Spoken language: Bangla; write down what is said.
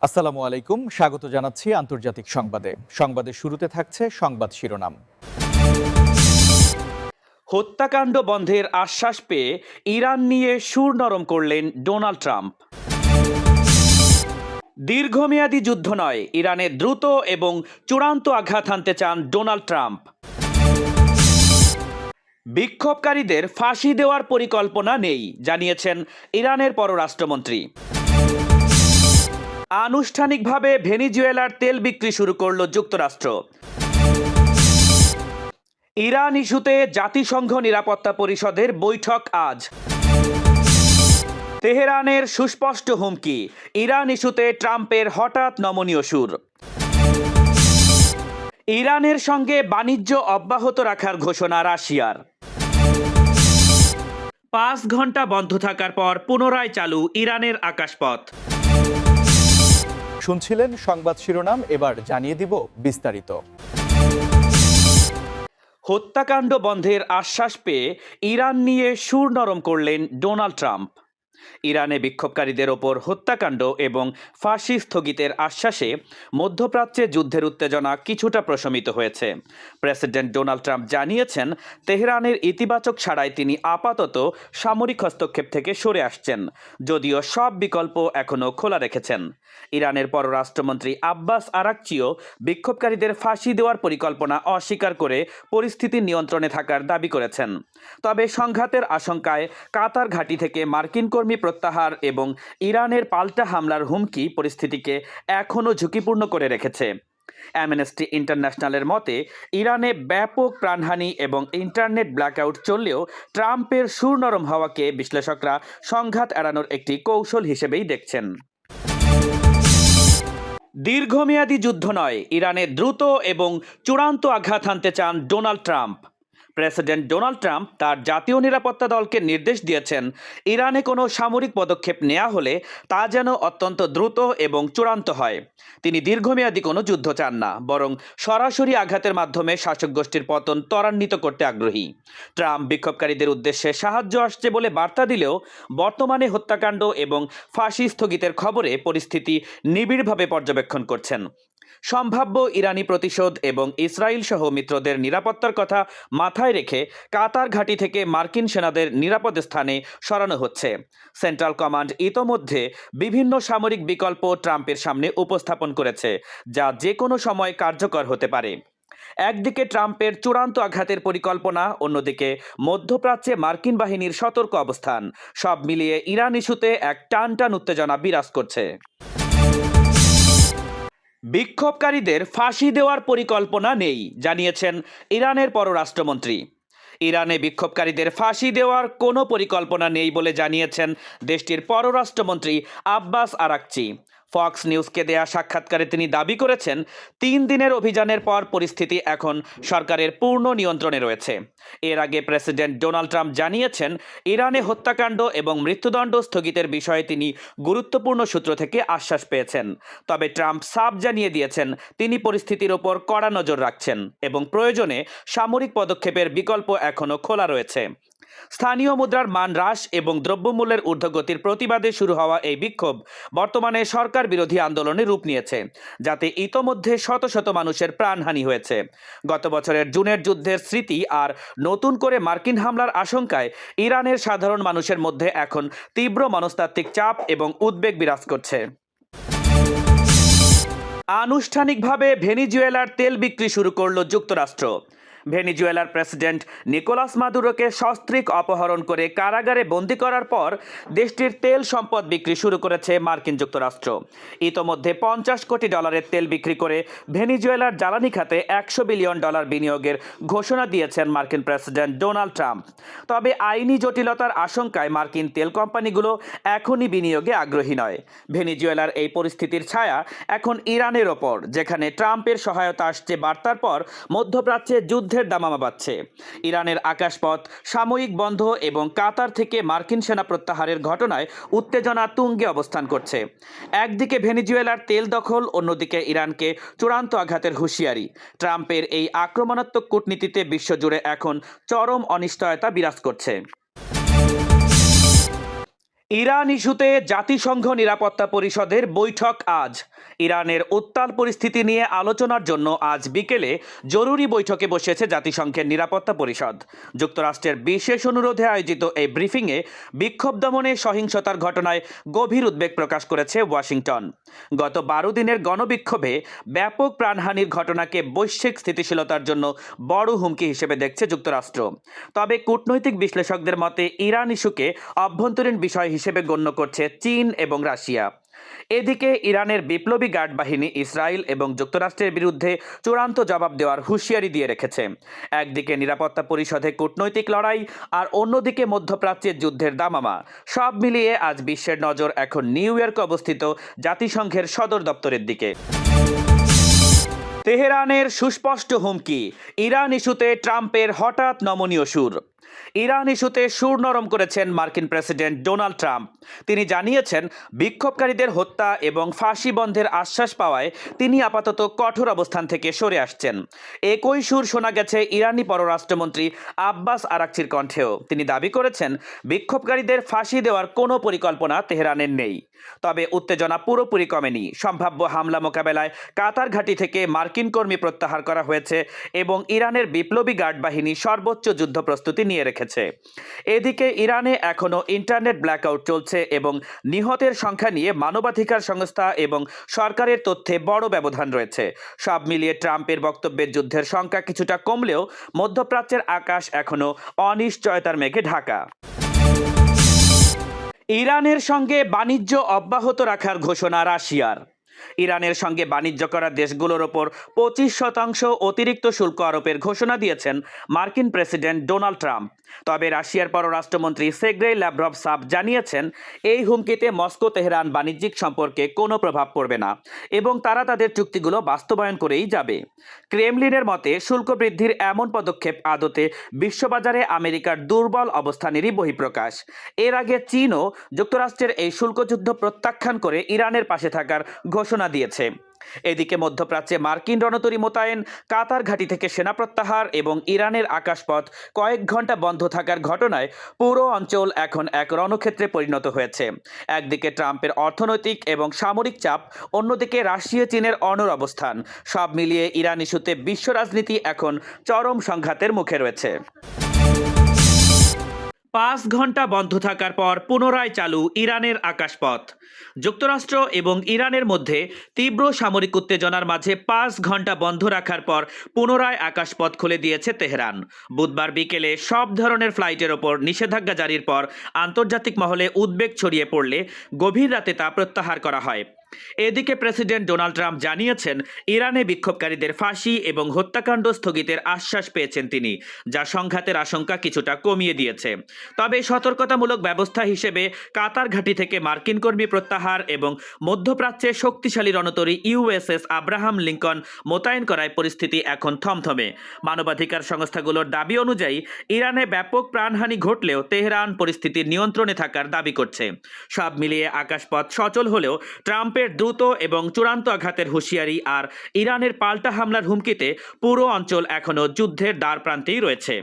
আসসালামু আলাইকুম, স্বাগত জানাচ্ছি আন্তর্জাতিক সংবাদে। সংবাদের শুরুতে থাকছে সংবাদ শিরোনাম। হত্যাকাণ্ড বন্ধের আশ্বাস পেয়ে ইরান নিয়ে সুর নরম করলেন ডোনাল্ড ট্রাম্প। দীর্ঘমেয়াদী যুদ্ধ নয়, ইরানে দ্রুত এবং চূড়ান্ত আঘাত হানতে চান ডোনাল্ড ট্রাম্প। বিক্ষোভকারীদের ফাঁসি দেওয়ার পরিকল্পনা নেই, জানিয়েছেন ইরানের পররাষ্ট্রমন্ত্রী। আনুষ্ঠানিকভাবে ভেনিজুয়েলার তেল বিক্রি শুরু করল যুক্তরাষ্ট্র। ইরান ইস্যুতে জাতিসংঘ নিরাপত্তা পরিষদের বৈঠক আজ। তেহরানের সুস্পষ্ট হুমকি, ইরান ইস্যুতে ট্রাম্পের হঠাৎ নমনীয় সুর। ইরানের সঙ্গে বাণিজ্য অব্যাহত রাখার ঘোষণা রাশিয়ার। 5 ঘন্টা বন্ধ থাকার পর পুনরায় চালু ইরানের আকাশপথ। শুনছিলেন সংবাদ শিরোনাম, এবার জানিয়ে দিব বিস্তারিত। হত্যাকাণ্ড বন্ধের আশ্বাস পেয়ে ইরান নিয়ে সুর নরম করলেন ডোনাল্ড ট্রাম্প। ইরানে বিক্ষোভকারীদের ওপর হত্যাকাণ্ড এবং ফাঁসি স্থগিতের আশ্বাসে মধ্যপ্রাচ্যে যুদ্ধের উত্তেজনা কিছুটা প্রশমিত হয়েছে। প্রেসিডেন্ট ডোনাল্ড ট্রাম্প জানিয়েছেন, তেহরানের ইতিবাচক ছাড়াই তিনি আপাতত সামরিক হস্তক্ষেপ থেকে সরে আসছেন, যদিও সব বিকল্প এখনও খোলা রেখেছেন। ইরানের পররাষ্ট্রমন্ত্রী আব্বাস আরাকচিও বিক্ষোভকারীদের ফাঁসি দেওয়ার পরিকল্পনা অস্বীকার করে পরিস্থিতি নিয়ন্ত্রণে থাকার দাবি করেছেন। তবে সংঘাতের আশঙ্কায় কাতার ঘাঁটি থেকে মার্কিন কর্মী প্রত্যাহার এবং ইরানের পাল্টা হামলার হুমকি পরিস্থিতিকে এখনও ঝুঁকিপূর্ণ করে রেখেছে। অ্যামনেস্টি ইন্টারন্যাশনালের মতে, ইরানে ব্যাপক প্রাণহানি এবং ইন্টারনেট ব্ল্যাকআউট চললেও ট্রাম্পের সুর নরম হওয়াকে বিশ্লেষকরা সংঘাত এড়ানোর একটি কৌশল হিসেবেই দেখছেন। দীর্ঘমেয়াদী যুদ্ধ নয়, ইরানে দ্রুত এবং চূড়ান্ত আঘাত হানতে চান Donald Trump. President Donald Trump তার জাতীয় নিরাপত্তা দলকে নির্দেশ দিয়েছেন, ইরানে কোনো সামরিক পদক্ষেপ নেওয়া হলে তা যেন অত্যন্ত দ্রুত এবং চূড়ান্ত হয়। তিনি দীর্ঘমেয়াদী কোনো যুদ্ধ চান না, বরং সরাসরি আঘাতের মাধ্যমে শাসক গোষ্ঠীর পতন ত্বরান্বিত করতে আগ্রহী। ট্রাম্প বিক্ষোভকারীদের উদ্দেশ্যে সাহায্য আসছে বলে বার্তা দিলেও বর্তমানে হত্যাকাণ্ড এবং ফাঁসি স্থগিতের খবরে পরিস্থিতি নিবিড়ভাবে পর্যবেক্ষণ করছেন। সম্ভাব্য ইরানি প্রতিশোধ এবং ইসরায়েল সহ মিত্রদের নিরাপত্তার কথা মাথায় রেখে কাতার ঘাঁটি থেকে মার্কিন সেনাদের নিরাপদ স্থানে সরানো হচ্ছে। সেন্ট্রাল কমান্ড ইতোমধ্যে বিভিন্ন সামরিক বিকল্প ট্রাম্পের সামনে উপস্থাপন করেছে, যা যে কোনো সময় কার্যকর হতে পারে। একদিকে ট্রাম্পের চূড়ান্ত আঘাতের পরিকল্পনা, অন্যদিকে মধ্যপ্রাচ্যে মার্কিন বাহিনীর সতর্ক অবস্থান, সব মিলিয়ে ইরান ইস্যুতে এক টানটান উত্তেজনা বিরাজ করছে। বিক্ষোভকারীদের ফাঁসি দেওয়ার পরিকল্পনা নেই, জানিয়েছেন ইরানের পররাষ্ট্রমন্ত্রী। ইরানে বিক্ষোভকারীদের ফাঁসি দেওয়ার কোনো পরিকল্পনা নেই বলে জানিয়েছেন দেশটির পররাষ্ট্রমন্ত্রী আব্বাস আরাকচি। ফক্স নিউজকে দেয়া সাক্ষাৎকারে তিনি দাবি করেছেন, 3 দিনের অভিযানের পর পরিস্থিতি এখন সরকারের পূর্ণ নিয়ন্ত্রণে রয়েছে। এর আগে প্রেসিডেন্ট ডোনাল্ড ট্রাম্প জানিয়েছেন, ইরানে হত্যাকাণ্ড এবং মৃত্যুদণ্ড স্থগিতের বিষয়ে তিনি গুরুত্বপূর্ণ সূত্র থেকে আশ্বাস পেয়েছেন। তবে ট্রাম্প সাফ জানিয়ে দিয়েছেন, তিনি পরিস্থিতির ওপর কড়া নজর রাখছেন এবং প্রয়োজনে সামরিক পদক্ষেপের বিকল্প এখনও খোলা রয়েছে। স্থানীয় মুদ্রার মান হ্রাস এবং দ্রব্যমূল্যের ঊর্ধ্বগতির প্রতিবাদে শুরু হওয়া এই বিক্ষোভ বর্তমানে সরকার বিরোধী আন্দোলনে রূপ নিয়েছে, যাতে ইতোমধ্যে শত শত মানুষের প্রাণহানি হয়েছে। গত বছরের জুনের যুদ্ধের স্মৃতি আর নতুন করে মার্কিন হামলার আশঙ্কায় ইরানের সাধারণ মানুষের মধ্যে এখন তীব্র মনস্তাত্ত্বিক চাপ এবং উদ্বেগ বিরাজ করছে। আনুষ্ঠানিকভাবে ভেনিজুয়েলার তেল বিক্রি শুরু করল যুক্তরাষ্ট্র। ভেনিজুয়েলার প্রেসিডেন্ট নিকোলাস মাদুরোকে সস্ত্রীক অপহরণ করে কারাগারে বন্দী করার পর দেশটির তেল সম্পদ বিক্রি শুরু করেছে মার্কিন যুক্তরাষ্ট্র। ইতোমধ্যে $50 কোটি তেল বিক্রি করে ভেনিজুয়েলার জ্বালানি খাতে $100 বিলিয়ন বিনিয়োগের ঘোষণা দিয়েছেন মার্কিন প্রেসিডেন্ট ডোনাল্ড ট্রাম্প। তবে আইনি জটিলতার আশঙ্কায় মার্কিন তেল কোম্পানিগুলো এখনই বিনিয়োগে আগ্রহী নয়। ভেনিজুয়েলার এই পরিস্থিতির ছায়া এখন ইরানের ওপর, যেখানে ট্রাম্পের সহায়তা আসছে বার্তার পর মধ্যপ্রাচ্যে যুদ্ধের দামামা বাড়ছে। ইরানের আকাশপথ সাময়িক বন্ধ এবং কাতার থেকে মার্কিন সেনা প্রত্যাহারের ঘটনায় উত্তেজনা তুঙ্গে অবস্থান করছে। একদিকে ভেনিজুয়েলার তেল দখল, অন্যদিকে ইরানকে চূড়ান্ত আঘাতের হুঁশিয়ারি। ট্রাম্পের এই আক্রমণাত্মক কূটনীতিতে বিশ্বজুড়ে এখন চরম অনিশ্চয়তা বিরাজ করছে। ইরান ইস্যুতে জাতিসংঘ নিরাপত্তা পরিষদের বৈঠক আজ। ইরানের উত্তাল পরিস্থিতি নিয়ে আলোচনার জন্য আজ বিকেলে জরুরি বৈঠকে বসেছে জাতিসংঘের নিরাপত্তা পরিষদ। যুক্তরাষ্ট্রের বিশেষ অনুরোধে আয়োজিত এই ব্রিফিংয়ে বিক্ষোভ দমনে সহিংসতার ঘটনায় গভীর উদ্বেগ প্রকাশ করেছে ওয়াশিংটন। গত 12 দিনের গণবিক্ষোভে ব্যাপক প্রাণহানির ঘটনাকে বৈশ্বিক স্থিতিশীলতার জন্য বড় হুমকি হিসেবে দেখছে যুক্তরাষ্ট্র। তবে কূটনৈতিক বিশ্লেষকদের মতে ইরান ইস্যুকে অভ্যন্তরীণ বিষয় হিসেবে গণ্য করছে চীন এবং রাশিয়া। এদিকে ইরানের বিপ্লবী গার্ড বাহিনী ইসরায়েল এবং যুক্তরাষ্ট্রের বিরুদ্ধে চূড়ান্ত জবাব দেওয়ার হুঁশিয়ারি দিয়ে রেখেছে। একদিকে নিরাপত্তা পরিষদে কূটনৈতিক লড়াই, আর অন্যদিকে মধ্যপ্রাচ্যের যুদ্ধের দামামা। সব মিলিয়ে আজ বিশ্বের নজর এখন নিউ ইয়র্কে অবস্থিত জাতিসংঘের সদর দপ্তরের দিকে। তেহরানের সুস্পষ্ট হুমকি, ইরান ইস্যুতে ট্রাম্পের হঠাৎ নমনীয় সুর। ইরান ইস্যুতে সুর নরম করেছেন মার্কিন প্রেসিডেন্ট ডোনাল্ড ট্রাম্প। তিনি জানিয়েছেন, বিক্ষোভকারীদের হত্যা এবং ফাঁসি বন্ধের আশ্বাস পাওয়ায় তিনি আপাতত কঠোর অবস্থান থেকে সরে আসছেন। একই সুর শোনা গেছে ইরানি পররাষ্ট্রমন্ত্রী আব্বাস আরাকচির কণ্ঠেও। তিনি দাবি করেছেন, বিক্ষোভকারীদের ফাঁসি দেওয়ার কোনো পরিকল্পনা তেহরানের নেই। তবে উত্তেজনা পুরোপুরি কমেনি। সম্ভাব্য হামলা মোকাবেলায় কাতার ঘাঁটি থেকে মার্কিন কর্মী প্রত্যাহার করা হয়েছে এবং ইরানের বিপ্লবী গার্ড বাহিনী সর্বোচ্চ যুদ্ধ প্রস্তুতি নিয়ে রেখেছে। এদিকে ইরানে এখনও ইন্টারনেট ব্ল্যাকআউট চলছে এবং নিহতের সংখ্যা নিয়ে মানবাধিকার সংস্থা এবং সরকারের তথ্যে বড় ব্যবধান রয়েছে। সব মিলিয়ে ট্রাম্পের বক্তব্যের যুদ্ধের সংখ্যা কিছুটা কমলেও মধ্যপ্রাচ্যের আকাশ এখনও অনিশ্চয়তার মেঘে ঢাকা। ইরানের সঙ্গে বাণিজ্য অব্যাহত রাখার ঘোষণা রাশিয়ার। ইরানের সঙ্গে বাণিজ্য করা দেশগুলোর ওপর 25% অতিরিক্ত শুল্ক আরোপের ঘোষণা দিয়েছেন মার্কিন প্রেসিডেন্ট ডোনাল্ড ট্রাম্প। তবে রাশিয়ার পররাষ্ট্রমন্ত্রী সের্গেই ল্যাভরভ জানিয়েছেন, এই হুমকিতে মস্কো তেহরান বাণিজ্যিক সম্পর্কে কোনো প্রভাব পড়বে না এবং তারা তাদের চুক্তিগুলো বাস্তবায়ন করেই যাবে। ক্রেমলিনের মতে, শুল্ক বৃদ্ধির এমন পদক্ষেপ আদতে বিশ্ববাজারে আমেরিকার দুর্বল অবস্থানেরই বহিঃপ্রকাশ। এর আগে চীনও যুক্তরাষ্ট্রের এই শুল্কযুদ্ধ প্রত্যাখ্যান করে ইরানের পাশে থাকার ঘোষণা দিয়েছে। এদিকে মধ্যপ্রাচ্যে মার্কিন রণতরী মোতায়েন, কাতার ঘাঁটি থেকে সেনা প্রত্যাহার এবং ইরানের আকাশপথ কয়েক ঘন্টা বন্ধ থাকার ঘটনায় পুরো অঞ্চল এখন এক রণক্ষেত্রে পরিণত হয়েছে। একদিকে ট্রাম্পের অর্থনৈতিক এবং সামরিক চাপ, অন্যদিকে রাশিয়া চীনের অনড় অবস্থান। সব মিলিয়ে ইরান ইস্যুতে বিশ্ব রাজনীতি এখন চরম সংঘাতের মুখে রয়েছে। 5 ঘন্টা বন্ধ থাকার পর পুনরায় চালু ইরানের আকাশপথ। যুক্তরাষ্ট্র এবং ইরানের মধ্যে তীব্র সামরিক উত্তেজনার মাঝে 5 ঘন্টা বন্ধ রাখার পর পুনরায় আকাশপথ খুলে দিয়েছে তেহরান। বুধবার বিকেলে সব ধরনের ফ্লাইটের ওপর নিষেধাজ্ঞা জারির পর আন্তর্জাতিক মহলে উদ্বেগ ছড়িয়ে পড়লে গভীর রাতে তা প্রত্যাহার করা হয়। এদিকে প্রেসিডেন্ট ডোনাল্ড ট্রাম্প জানিয়েছেন, ইরানে বিক্ষোভকারীদের ফাঁসি এবং হত্যাকাণ্ড স্থগিতের আশ্বাস পেয়েছেন তিনি, যা সংঘাতের আশঙ্কা কিছুটা কমিয়ে দিয়েছে। তবে সতর্কতামূলক ব্যবস্থা হিসেবে কাতার ঘাঁটি থেকে মার্কিন কর্মী প্রত্যাহার এবং মধ্যপ্রাচ্যে শক্তিশালী রণতরী ইউএসএস আব্রাহাম লিঙ্কন মোতায়েন করায় পরিস্থিতি এখন থমথমে। মানবাধিকার সংস্থাগুলোর দাবি অনুযায়ী ইরানে ব্যাপক প্রাণহানি ঘটলেও তেহরান পরিস্থিতির নিয়ন্ত্রণে থাকার দাবি করছে। সব মিলিয়ে আকাশপথ সচল হলেও ট্রাম্পের দ্রুত এবং চূড়ান্ত আঘাতের হুঁশিয়ারি আর ইরানের পাল্টা হামলার হুমকিতে পুরো অঞ্চল এখনো যুদ্ধের দ্বার প্রান্তেই রয়েছে।